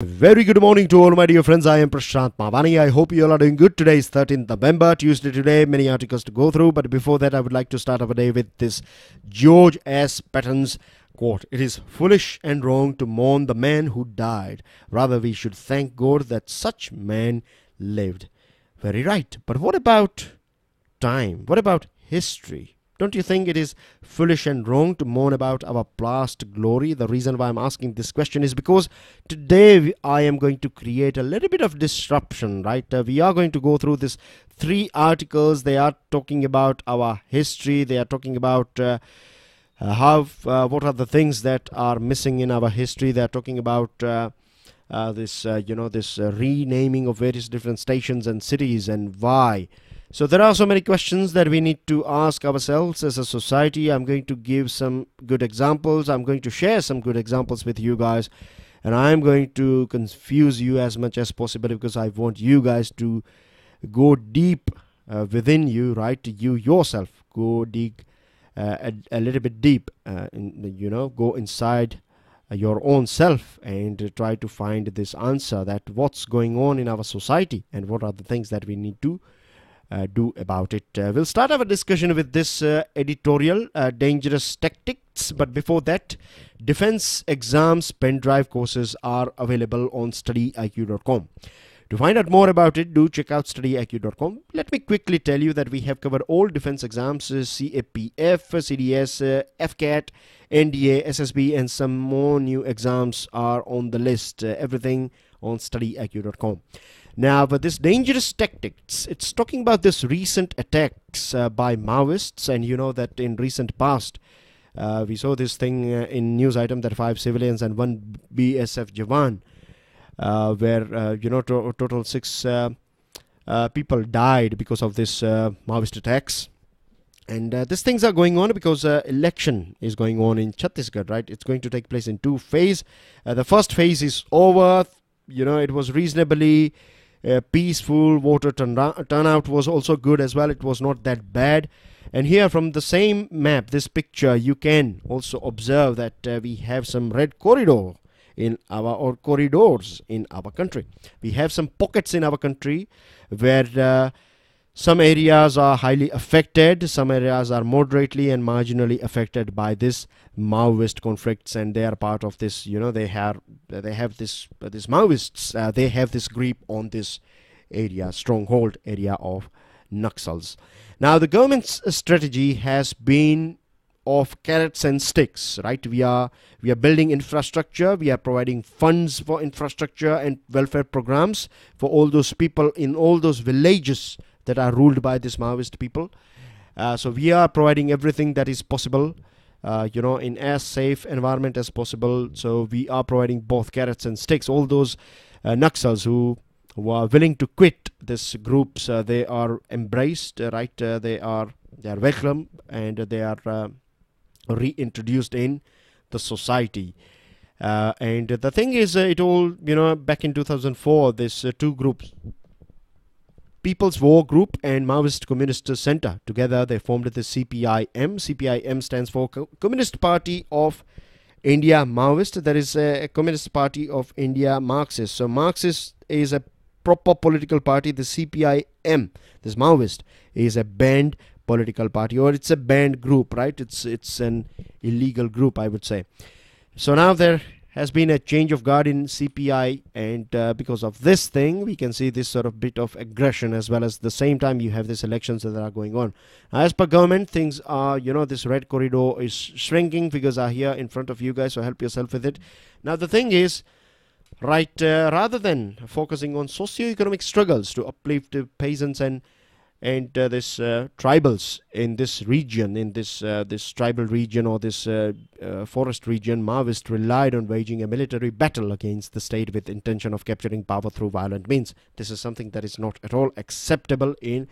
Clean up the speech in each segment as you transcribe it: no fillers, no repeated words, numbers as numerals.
Very good morning to all my dear friends. I am Prashant Mavani. I hope you all are doing good. Today is 13th November, Tuesday today. Many articles to go through. But before that, I would like to start our day with this George S. Patton's quote. It is foolish and wrong to mourn the man who died. Rather, we should thank God that such man lived. Very right. But what about time? What about history? Don't you think it is foolish and wrong to mourn about our past glory? The reason why I'm asking this question is because today I am going to create a little bit of disruption, right? We are going to go through these three articles. They are talking about our history. They are talking about what are the things that are missing in our history. They are talking about this renaming of various different stations and cities and why. So there are so many questions that we need to ask ourselves as a society. I'm going to give some good examples. I'm going to share some good examples with you guys. And I'm going to confuse you as much as possible because I want you guys to go deep within you, right? You yourself go deep, a little bit deep, go inside your own self and try to find this answer that what's going on in our society and what are the things that we need to do about it. We'll start our discussion with this editorial, dangerous tactics. But before that, defense exams pen drive courses are available on StudyIQ.com. To find out more about it, do check out StudyIQ.com. Let me quickly tell you that we have covered all defense exams, CAPF, CDS, FCAT, NDA, SSB, and some more new exams are on the list. Everything on StudyIQ.com. Now, with this dangerous tactics, it's talking about this recent attacks by Maoists, and you know that in recent past, we saw this thing in news item that 5 civilians and 1 BSF Jawan, where total 6 people died because of this Maoist attacks. And these things are going on because election is going on in Chhattisgarh, right? It's going to take place in 2 phases. The first phase is over. It was reasonably peaceful. Voter turnout was also good as well. It was not that bad. And here from the same map, this picture, you can also observe that we have some red corridors in our country. We have some pockets in our country where some areas are highly affected, some areas are moderately and marginally affected by this Maoist conflicts, and they are part of this. They have this Maoists. They have this grip on this area, stronghold area of Naxals. Now, the government's strategy has been of carrots and sticks, right? We are building infrastructure. We are providing funds for infrastructure and welfare programs for all those people in all those villages that are ruled by this Maoist people. So we are providing everything that is possible, in as safe environment as possible. So we are providing both carrots and sticks. All those Naxals who are willing to quit these groups, they are embraced, right? They are welcome and they are reintroduced in the society. And the thing is, it all, back in 2004, this 2 groups, People's War Group and Maoist Communist Center, together they formed the CPIM. CPIM stands for Communist Party of India Maoist. There is a Communist Party of India Marxist. So Marxist is a proper political party. The CPIM, this Maoist, is a banned political party, or it's a banned group, right? It's an illegal group, I would say. So now there has been a change of guard in CPI, and because of this thing, we can see this sort of bit of aggression, as well as the same time you have these elections that are going on. As per government, things are, this red corridor is shrinking. Figures are here in front of you guys, so help yourself with it. Now the thing is, right, rather than focusing on socio-economic struggles to uplift peasants and this tribals in this region, in this tribal region or this forest region, Maoists relied on waging a military battle against the state with intention of capturing power through violent means. This is something that is not at all acceptable in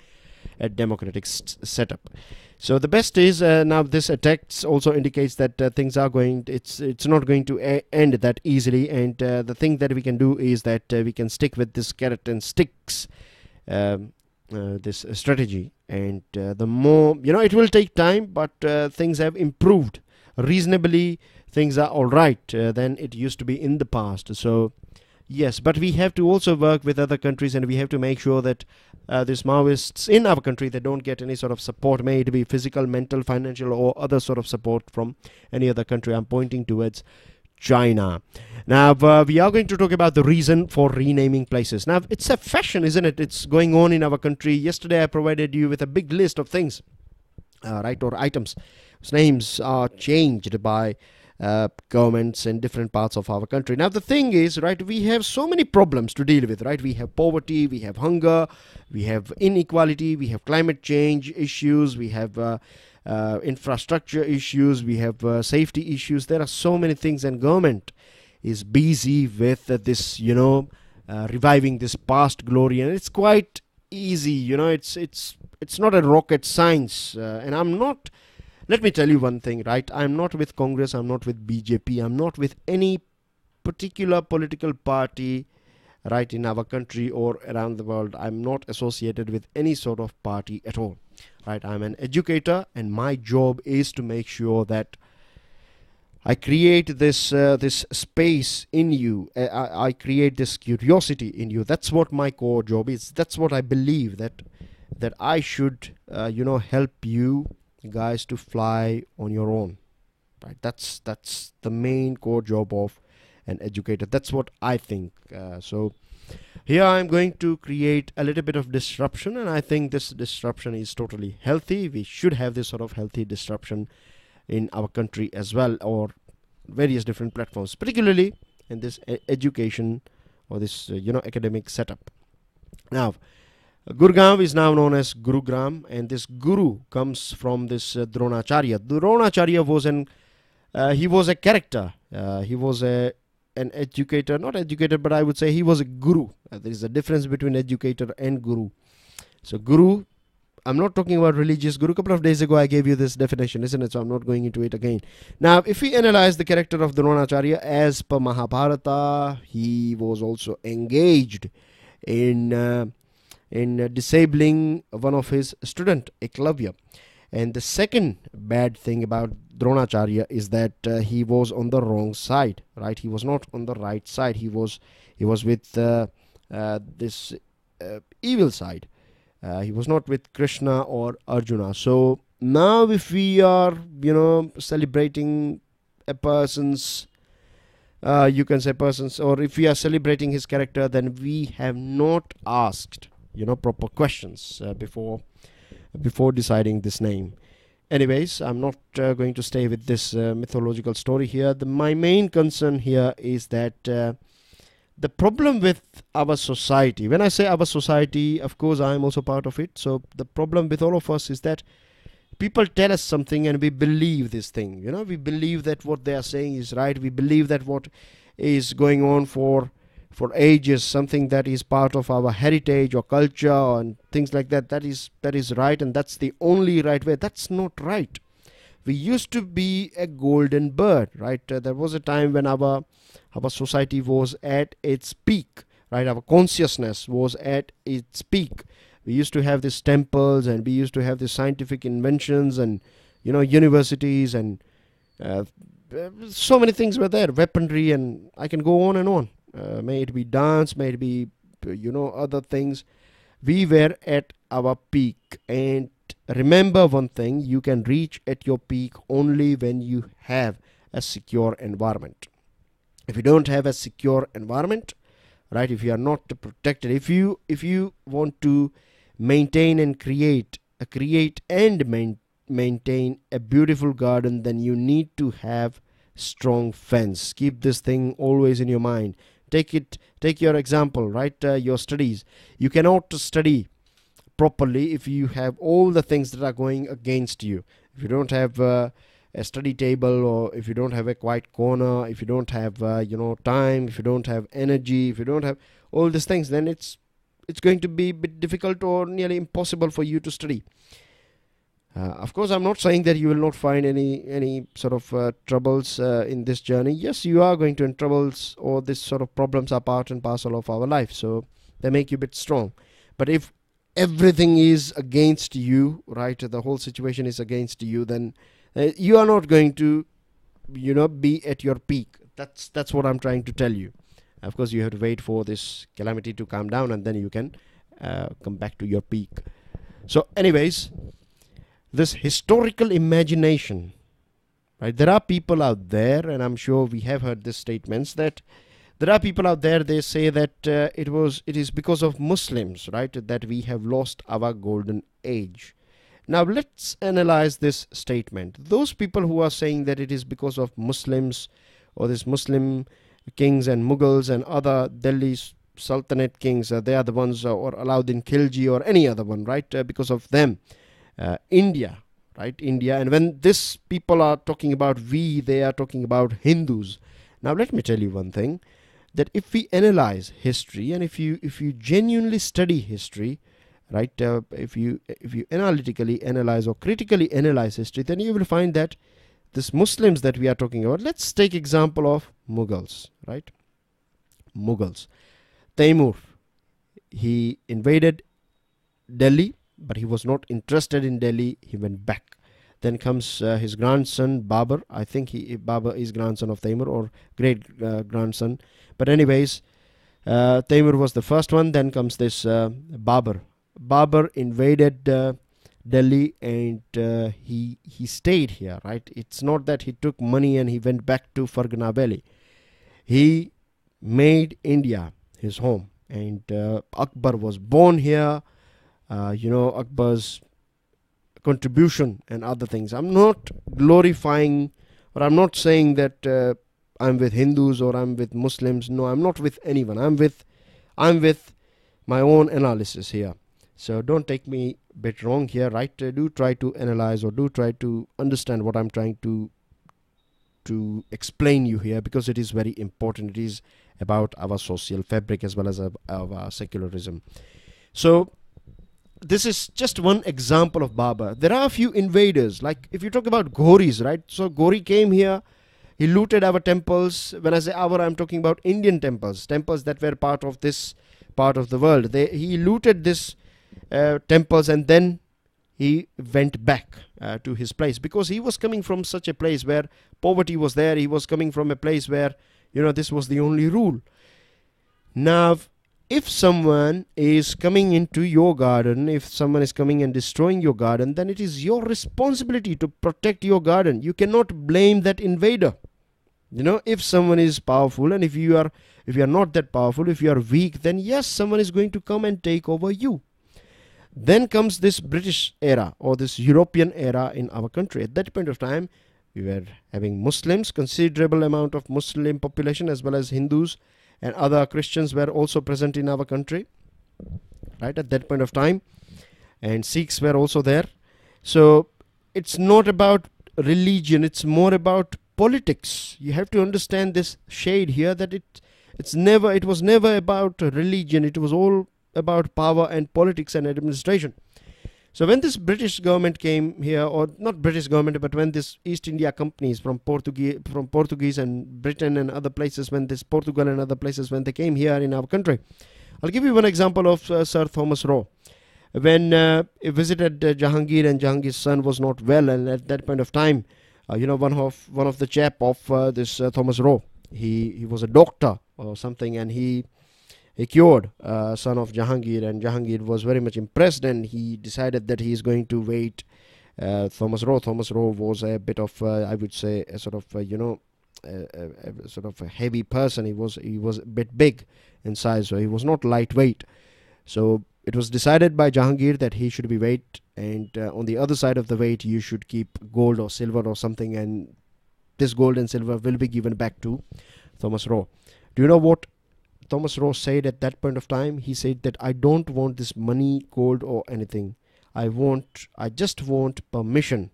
a democratic setup. So the best is now this attacks also indicates that things are going. It's not going to end that easily, and the thing that we can do is that we can stick with this carrot and sticks. This strategy, and the more it will take time, but things have improved reasonably. Things are all right than it used to be in the past. So Yes, but we have to also work with other countries, and we have to make sure that these Maoists in our country, they don't get any sort of support, may it be physical, mental, financial, or other sort of support from any other country. I'm pointing towards China. Now, we are going to talk about the reason for renaming places. Now, it's a fashion, isn't it? It's going on in our country. Yesterday, I provided you with a big list of things, right, or items whose names are changed by governments in different parts of our country. Now, the thing is, right, we have so many problems to deal with, right? We have poverty, we have hunger, we have inequality, we have climate change issues, we have infrastructure issues, we have safety issues. There are so many things, and government is busy with this, reviving this past glory, and it's quite easy. It's not a rocket science, and I'm not. Let me tell you one thing, right? I'm not with Congress, I'm not with BJP, I'm not with any particular political party, right, in our country or around the world. I'm not associated with any sort of party at all, right? I'm an educator, and my job is to make sure that I create this space in you. I create this curiosity in you. That's what my core job is. That's what I believe, that I should, help you guys to fly on your own, right? That's the main core job of an educator. That's what I think. So here I'm going to create a little bit of disruption, and I think this disruption is totally healthy. We should have this sort of healthy disruption in our country as well, or various different platforms, particularly in this education or this academic setup. Now, Gurgaon is now known as Gurugram, and this Guru comes from this Dronacharya. Dronacharya was he was a character. He was an educator, not educator, but I would say he was a guru. There is a difference between educator and guru. So Guru, I'm not talking about religious guru. A couple of days ago I gave you this definition, isn't it? So I'm not going into it again. Now, if we analyze the character of Dronacharya, as per Mahabharata, he was also engaged in disabling one of his student, Eklavya. And the second bad thing about Dronacharya is that he was on the wrong side, right? He was not on the right side. He was with this evil side. He was not with Krishna or Arjuna. So now, if we are celebrating a person's you can say persons, or if we are celebrating his character, then we have not asked proper questions before deciding this name. Anyways, I'm not going to stay with this mythological story here. My main concern here is that the problem with our society, when I say our society, of course I am also part of it. So the problem with all of us is that people tell us something and we believe this thing. We believe that what they are saying is right. We believe that what is going on for ages, something that is part of our heritage or culture and things like that, that is right, and that's the only right way. That's not right. We used to be a golden bird, right? There was a time when our society was at its peak, right? Our consciousness was at its peak. We used to have these temples, and we used to have these scientific inventions, and universities, and so many things were there, weaponry, and I can go on and on. May it be dance, may it be other things. We were at our peak, and remember one thing: you can reach at your peak only when you have a secure environment. If you don't have a secure environment, right, if you are not protected, if you want to maintain and create and maintain a beautiful garden, then you need to have strong fence. Keep this thing always in your mind. Take your example, right? Your studies. You cannot study properly if you have all the things that are going against you. If you don't have a study table, or if you don't have a quiet corner, if you don't have time, if you don't have energy, if you don't have all these things, then it's going to be a bit difficult or nearly impossible for you to study. Of course, I'm not saying that you will not find any sort of troubles in this journey. Yes, you are going to in troubles, or this sort of problems are part and parcel of our life, so they make you a bit strong. But if everything is against you, right, the whole situation is against you, then you are not going to be at your peak. That's what I'm trying to tell you. Of course, you have to wait for this calamity to calm down, and then you can come back to your peak. So anyways, this historical imagination, right? There are people out there, and I'm sure we have heard these statements, that there are people out there, they say that it is because of Muslims, right, that we have lost our golden age. Now let's analyze this statement. Those people who are saying that it is because of Muslims, or this Muslim kings and Mughals and other Delhi Sultanate kings, they are the ones, or Alauddin Khilji or any other one, right, because of them. India, right, India. And when this people are talking about we, they are talking about Hindus. Now let me tell you one thing, that if we analyze history, and if you genuinely study history, right, if you analytically analyze or critically analyze history, then you will find that this Muslims that we are talking about, let's take example of Mughals, right? Mughals. Taimur, he invaded Delhi, but he was not interested in Delhi. He went back. Then comes his grandson Babur. I think Babur is grandson of Taimur, or great grandson. But anyways, Taimur was the first one. Then comes this Babur. Babur invaded Delhi, and he stayed here, right? It's not that he took money and he went back to Fargana Valley. He made India his home, and Akbar was born here. Akbar's contribution and other things. I'm not glorifying, or I'm not saying that I'm with Hindus or I'm with Muslims. No, I'm not with anyone. I'm with my own analysis here. So don't take me a bit wrong here, right? Do try to analyze, or do try to understand what I'm trying to explain you here, because it is very important. It is about our social fabric as well as our secularism. So this is just one example of Babur. There are a few invaders, like if you talk about Ghoris, right? So Ghori came here, he looted our temples. When I say our, I'm talking about Indian temples that were part of this part of the world. He looted this temples, and then he went back to his place, because he was coming from such a place where poverty was there. He was coming from a place where, this was the only rule. Now, if someone is coming into your garden, if someone is coming and destroying your garden, then it is your responsibility to protect your garden. You cannot blame that invader. If someone is powerful, and if you are not that powerful, if you are weak, then yes, someone is going to come and take over you. Then comes this British era, or this European era in our country. At that point of time, we were having Muslims, considerable amount of Muslim population, as well as Hindus and other Christians were also present in our country, right, at that point of time. And Sikhs were also there. So it's not about religion, it's more about politics. You have to understand this shade here, that it was never about religion. It was all about power and politics and administration. So when this British government came here, or not British government, but when this East India companies from Portuguese and Britain and other places, when this Portugal and other places, when they came here in our country, I'll give you one example of Sir Thomas Roe. When he visited Jahangir, and Jahangir's son was not well, and at that point of time, one of the chap of this Thomas Roe, he was a doctor or something, and he cured son of Jahangir, and Jahangir was very much impressed, and he decided that he is going to wait Thomas Roe. Thomas Roe was a bit of I would say a sort of a sort of a heavy person. He was a bit big in size, so he was not lightweight. So it was decided by Jahangir that he should be weighed, and on the other side of the weight you should keep gold or silver or something, and this gold and silver will be given back to Thomas Roe. Do you know what Thomas Roe said at that point of time? He said that I don't want this money, gold or anything. I just want permission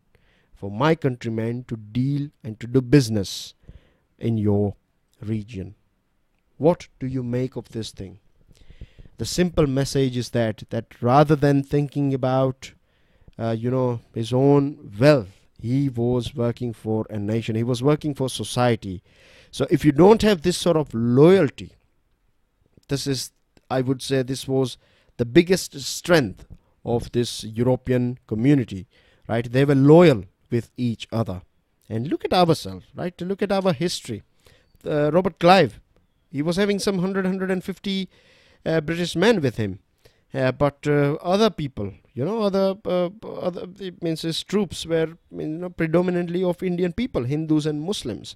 for my countrymen to deal and to do business in your region. What do you make of this thing? The simple message is that rather than thinking about his own wealth, he was working for a nation. He was working for society. So if you don't have this sort of loyalty, I would say this was the biggest strength of this European community, right? They were loyal with each other. And look at ourselves, right? Look at our history. Robert Clive, He was having some 150 British men with him. But other people, other it means his troops were predominantly of Indian people, Hindus and Muslims.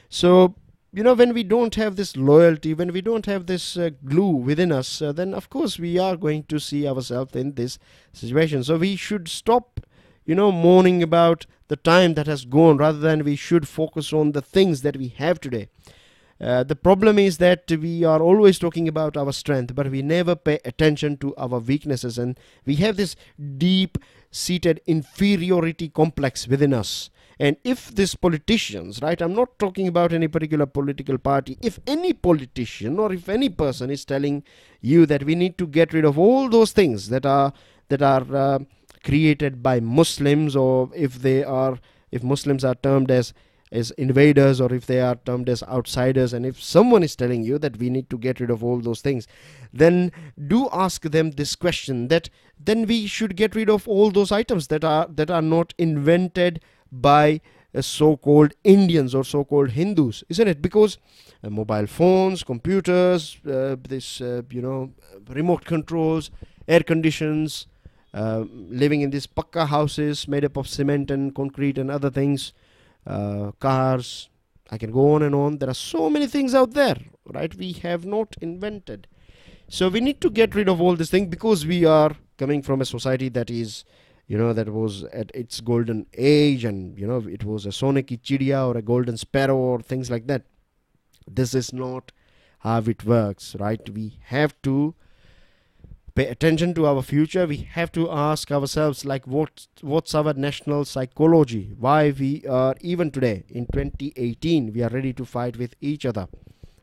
So when we don't have this loyalty, when we don't have this glue within us, then of course we are going to see ourselves in this situation. So we should stop mourning about the time that has gone, rather than we should focus on the things that we have today. The problem is that we are always talking about our strength, but we never pay attention to our weaknesses, and we have this deep-seated inferiority complex within us. And if these politicians, right, I'm not talking about any particular political party, if any politician or if any person is telling you that we need to get rid of all those things that are created by Muslims, or if Muslims are termed as invaders, or if they are termed as outsiders, and if someone is telling you that we need to get rid of all those things, then do ask them this question, that then we should get rid of all those items that are not invented by so-called Indians or so-called Hindus, isn't it? Because mobile phones, computers, remote controls, air conditions, living in these pakka houses made up of cement and concrete and other things, cars, I can go on and on. There are so many things out there, right? We have not invented. So we need to get rid of all this thing, because we are coming from a society that is, that was at its golden age, and it was a sone ki chidiya or a golden sparrow or things like that. This is not how it works, right? We have to pay attention to our future. We have to ask ourselves, like, what's our national psychology? Why we are, even today in 2018, we are ready to fight with each other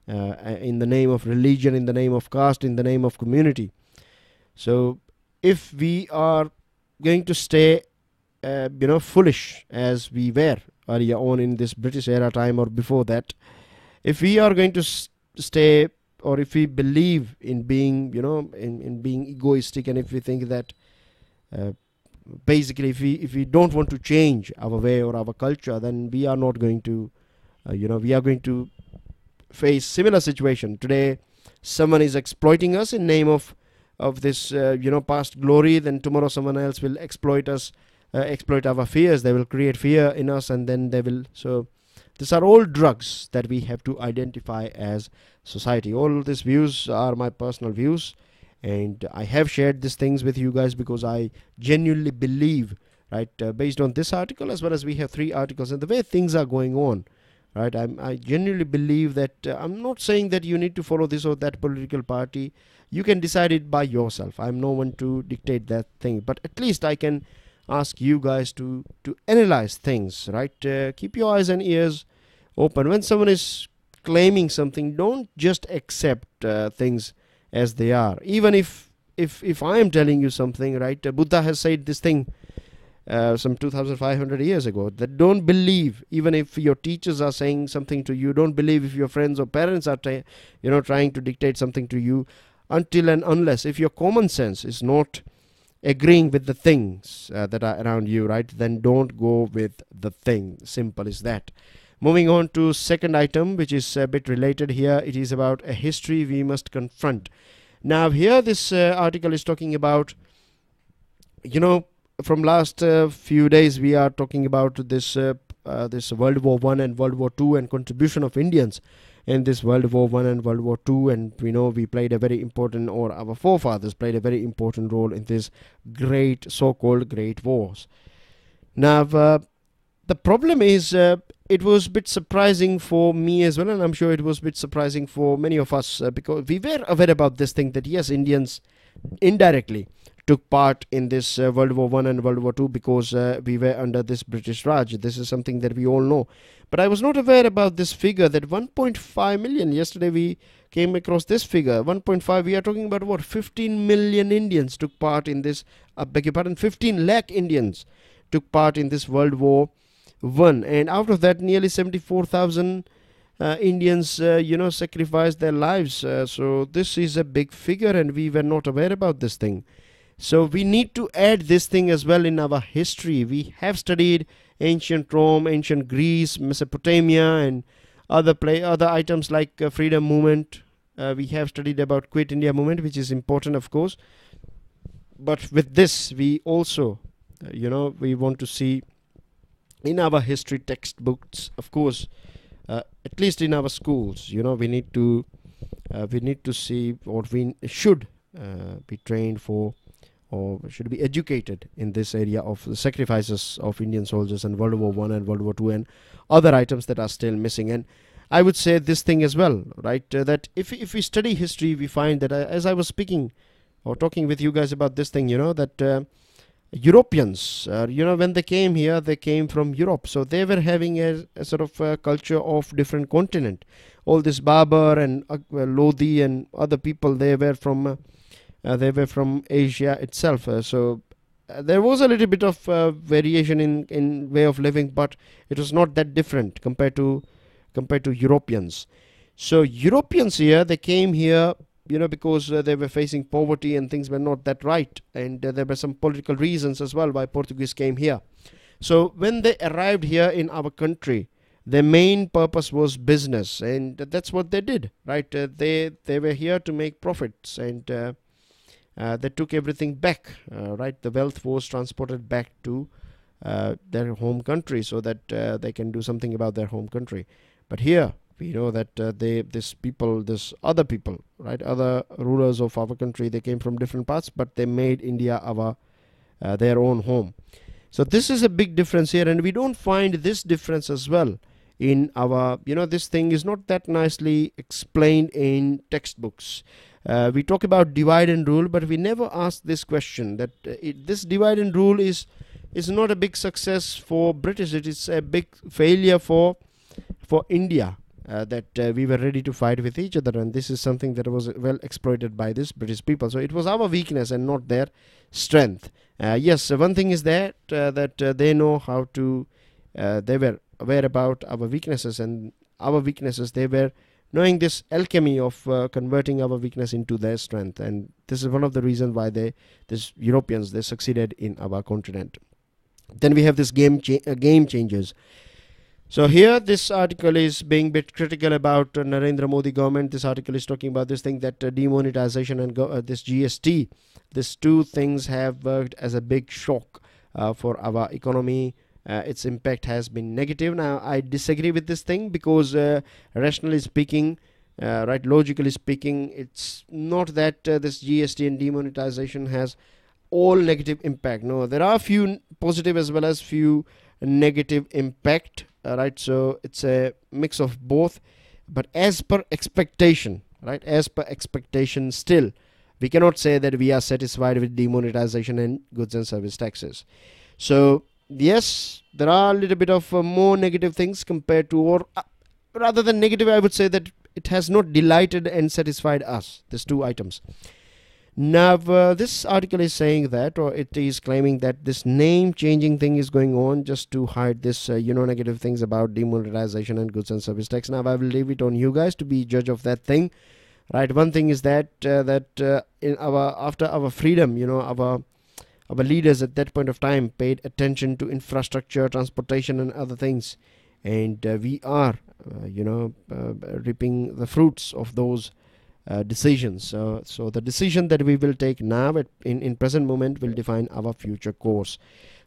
in the name of religion, in the name of caste, in the name of community. So if we are going to stay foolish as we were earlier on in this British era time or before that, if we are going to stay, or if we believe in being, in being egoistic, and if we think that basically if we don't want to change our way or our culture, then we are not going to, we are going to face similar situation. Today, someone is exploiting us in name of this, past glory. Then tomorrow someone else will exploit us, exploit our fears. They will create fear in us, and then they will. So these are all drugs that we have to identify as society. All these views are my personal views, and I have shared these things with you guys because I genuinely believe, right, based on this article, as well as we have 3 articles, and the way things are going on, right, I genuinely believe that I'm not saying that you need to follow this or that political party. You can decide it by yourself. I'm no one to dictate that thing, but at least I can ask you guys to analyze things, right? Keep your eyes and ears open. When someone is claiming something, don't just accept things as they are. Even if I am telling you something, right, Buddha has said this thing some 2,500 years ago, that don't believe, even if your teachers are saying something to you, don't believe if your friends or parents are trying to dictate something to you, until and unless if your common sense is not agreeing with the things that are around you, right, then don't go with the thing. Simple as that. Moving on to second item, which is a bit related here. It is about a history we must confront. Now here this article is talking about, from last few days we are talking about this World War I and World War II and contribution of Indians in this World War I and World War II, and we know we played a very important, or our forefathers played a very important role in this great, so-called great wars. Now the problem is it was a bit surprising for me as well, and I'm sure it was a bit surprising for many of us because we were aware about this thing, that yes, Indians indirectly took part in this World War I and World War II because we were under this British Raj. This is something that we all know. But I was not aware about this figure, that 1.5 million. Yesterday we came across this figure, 1.5. We are talking about what? 15 million Indians took part in this, beg your pardon, 15 lakh Indians took part in this World War I. And out of that, nearly 74,000 Indians, sacrificed their lives. So this is a big figure, and we were not aware about this thing. So we need to add this thing as well in our history. We have studied ancient Rome, ancient Greece, Mesopotamia, and other items like freedom movement, we have studied about Quit India movement, which is important, of course. But with this, we also, we want to see in our history textbooks, of course, at least in our schools, we need to see, or we should be trained for, or should be educated in this area of the sacrifices of Indian soldiers in World War I and World War II and other items that are still missing. And I would say this thing as well, right? That if we study history, we find that as I was speaking or talking with you guys about this thing, that Europeans, when they came here, they came from Europe. So they were having a sort of a culture of different continent. All this Babur and Lodi and other people, they were from Asia itself. So there was a little bit of variation in way of living, but it was not that different compared to Europeans. So Europeans here, they came here, because they were facing poverty and things were not that right, and there were some political reasons as well why Portuguese came here. So when they arrived here in our country, their main purpose was business, and that's what they did, right? They were here to make profits, and they took everything back, right? The wealth was transported back to their home country so that they can do something about their home country. But here we know that this other people, right, other rulers of our country, they came from different parts, but they made India their own home. So this is a big difference here, and we don't find this difference as well in our, this thing is not that nicely explained in textbooks. We talk about divide and rule, but we never ask this question, that this divide and rule is not a big success for British. It is a big failure for India, that we were ready to fight with each other, and this is something that was well exploited by this British people. So it was our weakness and not their strength. Yes, one thing is that they know how to, they were aware about our weaknesses, and our weaknesses, they were knowing this alchemy of converting our weakness into their strength, and this is one of the reasons why these Europeans, they succeeded in our continent. Then we have this game changers. So here this article is being a bit critical about Narendra Modi government. This article is talking about this thing that demonetization and this GST, these two things have worked as a big shock for our economy. Its impact has been negative. Now I disagree with this thing, because rationally speaking, right, logically speaking, it's not that this GST and demonetization has all negative impact. No, there are few positive as well as few negative impact, right? So it's a mix of both, but as per expectation, right, as per expectation, still we cannot say that we are satisfied with demonetization and goods and service taxes. So yes, there are a little bit of more negative things compared to, or rather than negative, I would say that it has not delighted and satisfied us, these two items. Now this article is saying that, or it is claiming that this name changing thing is going on just to hide this negative things about demonetization and goods and service tax. Now I will leave it on you guys to be judge of that thing, right? One thing is that in after our freedom, our leaders at that point of time paid attention to infrastructure, transportation and other things, and we are reaping the fruits of those decisions. So the decision that we will take now in present moment will define our future course.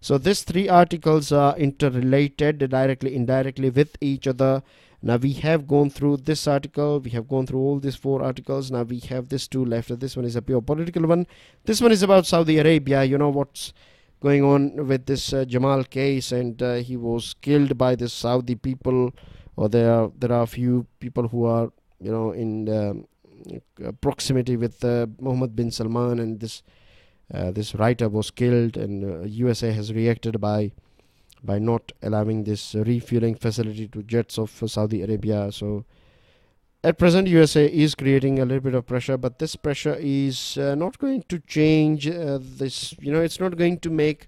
So these three articles are interrelated directly, indirectly with each other. Now we have gone through this article, we have gone through all these four articles. Now we have this two left. This one is a pure political one. This one is about Saudi Arabia. what's going on with this Jamal case, and he was killed by the Saudi people, or there are a few people who are in proximity with Mohammed bin Salman, and this writer was killed, and USA has reacted by not allowing this refueling facility to jets of Saudi Arabia. So at present USA is creating a little bit of pressure, but this pressure is not going to change this, it's not going to make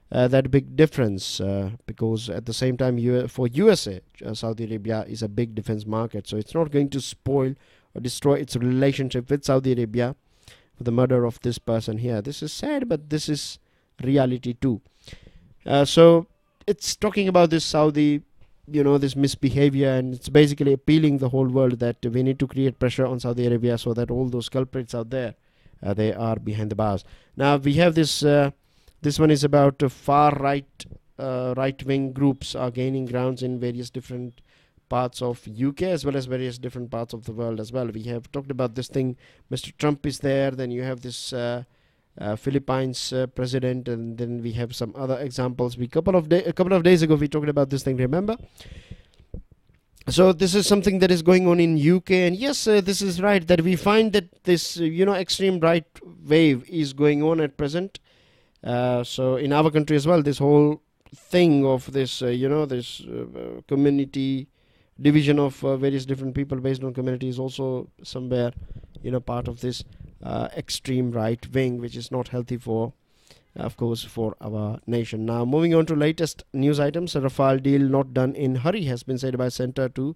that big difference, because at the same time for USA, Saudi Arabia is a big defense market, so it's not going to spoil or destroy its relationship with Saudi Arabia for the murder of this person here. This is sad, but this is reality too. So it's talking about this Saudi this misbehavior, and it's basically appealing the whole world that we need to create pressure on Saudi Arabia so that all those culprits out there, they are behind the bars. Now we have this this one is about far right-wing groups are gaining grounds in various different parts of UK as well as various different parts of the world as well. We have talked about this thing. Mr. Trump is there. Then you have this Philippines president, and then we have some other examples. A couple of days ago we talked about this thing, remember? So this is something that is going on in UK, and yes, this is right that we find that this extreme right wave is going on at present. So in our country as well, this whole thing of this this community division of various different people based on community is also somewhere part of this extreme right wing, which is not healthy for, of course, for our nation. Now moving on to latest news items. A Rafale deal not done in hurry has been said by Centre to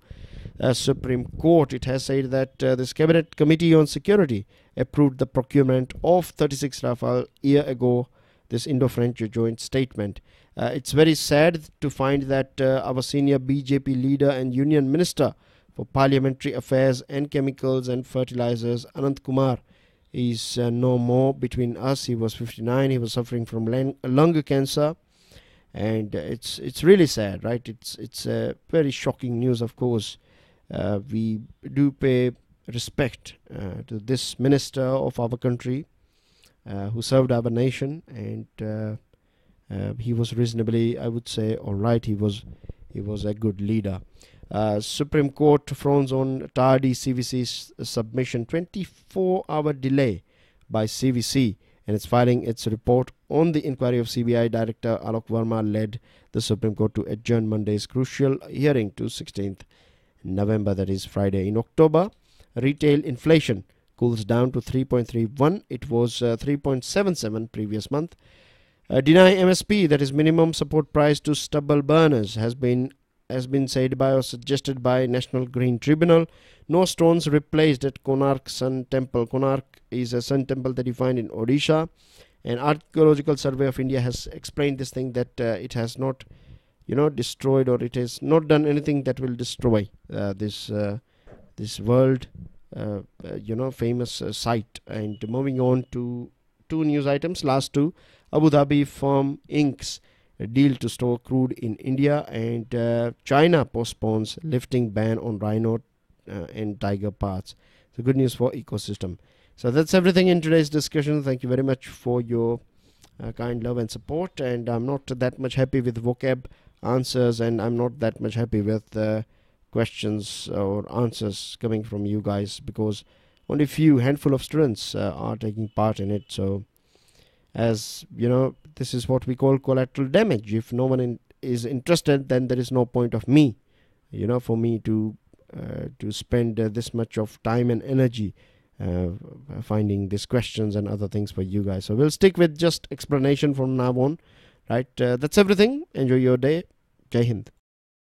Supreme Court. It has said that this Cabinet Committee on Security approved the procurement of 36 Rafale a year ago. This Indo-French joint statement. It's very sad to find that our senior BJP leader and Union Minister for Parliamentary Affairs and Chemicals and Fertilizers, Anant Kumar, is no more between us. He was 59. He was suffering from lung cancer, and it's really sad, right? It's very shocking news. Of course, we do pay respect to this minister of our country who served our nation, and he was reasonably, I would say, all right. He was a good leader. Supreme Court frowns on tardy CVC submission. 24-hour delay by CVC and it's filing its report on the inquiry of CBI Director Alok Verma led the Supreme Court to adjourn Monday's crucial hearing to 16th November, that is Friday. In October, retail inflation cools down to 3.31. It was 3.77 previous month. Deny MSP, that is minimum support price to stubble burners, has been said by or suggested by National Green Tribunal. No stones replaced at Konark Sun Temple. Konark is a sun temple that you find in Odisha. An Archaeological Survey of India has explained this thing that it has not, destroyed, or it has not done anything that will destroy this world, famous site. And moving on to two news items, last two. Abu Dhabi firm inks a deal to store crude in India, and China postpones lifting ban on rhino and tiger parts. So good news for ecosystem. So that's everything in today's discussion. Thank you very much for your kind love and support, and I'm not that much happy with vocab answers, and I'm not that much happy with questions or answers coming from you guys, because only handful of students are taking part in it. So as this is what we call collateral damage. If no one is interested, then there is no point of me, for me to spend this much of time and energy finding these questions and other things for you guys. So we'll stick with just explanation from now on, right? That's everything. Enjoy your day. Jai Hind.